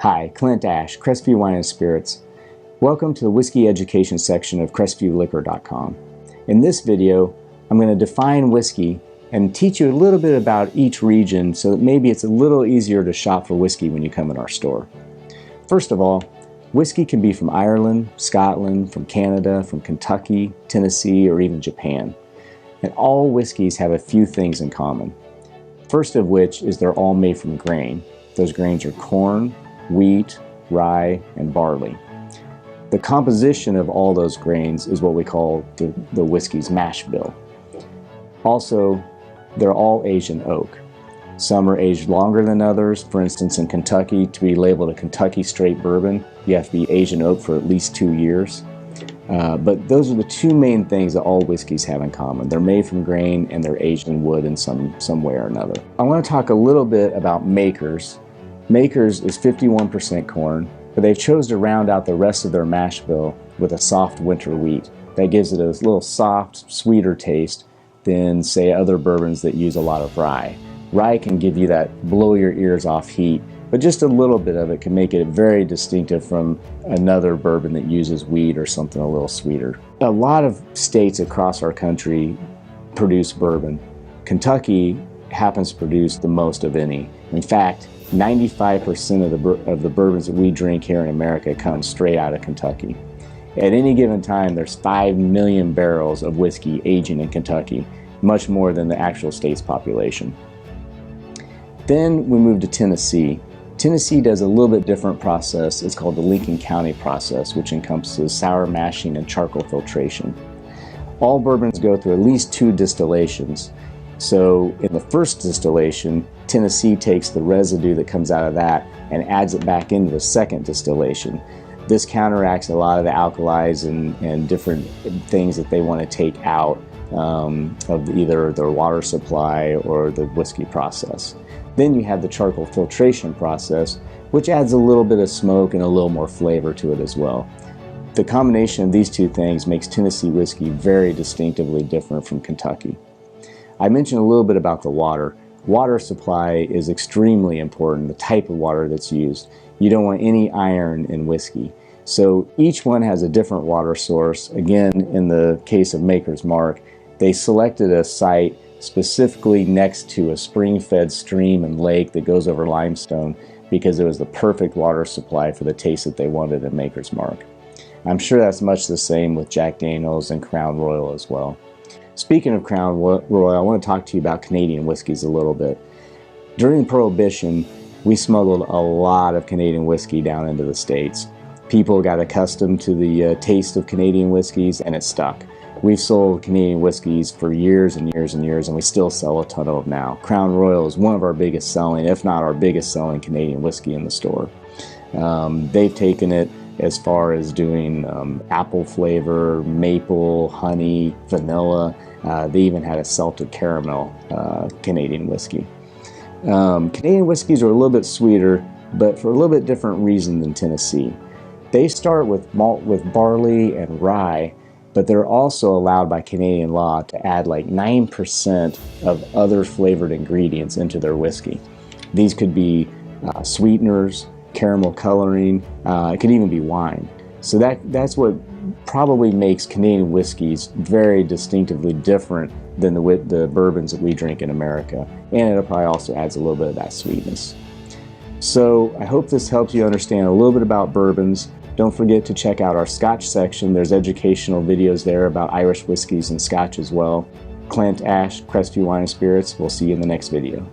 Hi, Clint Ayesh, Crestview Wine and Spirits. Welcome to the whiskey education section of CrestviewLiquor.com. In this video, I'm going to define whiskey and teach you a little bit about each region so that maybe it's a little easier to shop for whiskey when you come in our store. First of all, whiskey can be from Ireland, Scotland, from Canada, from Kentucky, Tennessee, or even Japan. And all whiskeys have a few things in common. First of which is they're all made from grain. Those grains are corn, wheat, rye, and barley. The composition of all those grains is what we call the whiskey's mash bill. Also, they're all aged in oak. Some are aged longer than others. For instance, in Kentucky, to be labeled a Kentucky straight bourbon, you have to be aged in oak for at least 2 years. But those are the two main things that all whiskeys have in common. They're made from grain and they're aged in wood in some way or another. I want to talk a little bit about makers. Makers is 51% corn, but they've chose to round out the rest of their mash bill with a soft winter wheat. That gives it a little soft, sweeter taste than, say, other bourbons that use a lot of rye. Rye can give you that blow your ears off heat, but just a little bit of it can make it very distinctive from another bourbon that uses wheat or something a little sweeter. A lot of states across our country produce bourbon. Kentucky happens to produce the most of any. In fact, 95% of the bourbons that we drink here in America come straight out of Kentucky. At any given time, there's 5 million barrels of whiskey aging in Kentucky, much more than the actual state's population. Then we move to Tennessee. Tennessee does a little bit different process. It's called the Lincoln County process, which encompasses sour mashing and charcoal filtration. All bourbons go through at least 2 distillations. So in the first distillation, Tennessee takes the residue that comes out of that and adds it back into the second distillation. This counteracts a lot of the alkalis and different things that they want to take out of either their water supply or the whiskey process. Then you have the charcoal filtration process, which adds a little bit of smoke and a little more flavor to it as well. The combination of these two things makes Tennessee whiskey very distinctively different from Kentucky. I mentioned a little bit about the water. Water supply is extremely important, the type of water that's used. You don't want any iron in whiskey. So each one has a different water source. Again, in the case of Maker's Mark, they selected a site specifically next to a spring-fed stream and lake that goes over limestone because it was the perfect water supply for the taste that they wanted in Maker's Mark. I'm sure that's much the same with Jack Daniel's and Crown Royal as well. Speaking of Crown Royal, I want to talk to you about Canadian whiskeys a little bit. During Prohibition, we smuggled a lot of Canadian whiskey down into the States. People got accustomed to the taste of Canadian whiskeys and it stuck. We've sold Canadian whiskeys for years and years and years, and we still sell a ton of them now. Crown Royal is one of our biggest selling, if not our biggest selling Canadian whiskey in the store. They've taken it as far as doing apple flavor, maple, honey, vanilla. They even had a salted caramel Canadian whiskey. Canadian whiskeys are a little bit sweeter, but for a little bit different reason than Tennessee. They start with malt with barley and rye, but they're also allowed by Canadian law to add like 9% of other flavored ingredients into their whiskey. These could be sweeteners, caramel coloring, it could even be wine. So that's what probably makes Canadian whiskeys very distinctively different than the bourbons that we drink in America. And it probably also adds a little bit of that sweetness. So I hope this helps you understand a little bit about bourbons. Don't forget to check out our Scotch section. There's educational videos there about Irish whiskeys and Scotch as well. Clint Ayesh, Crestview Wine and Spirits. We'll see you in the next video.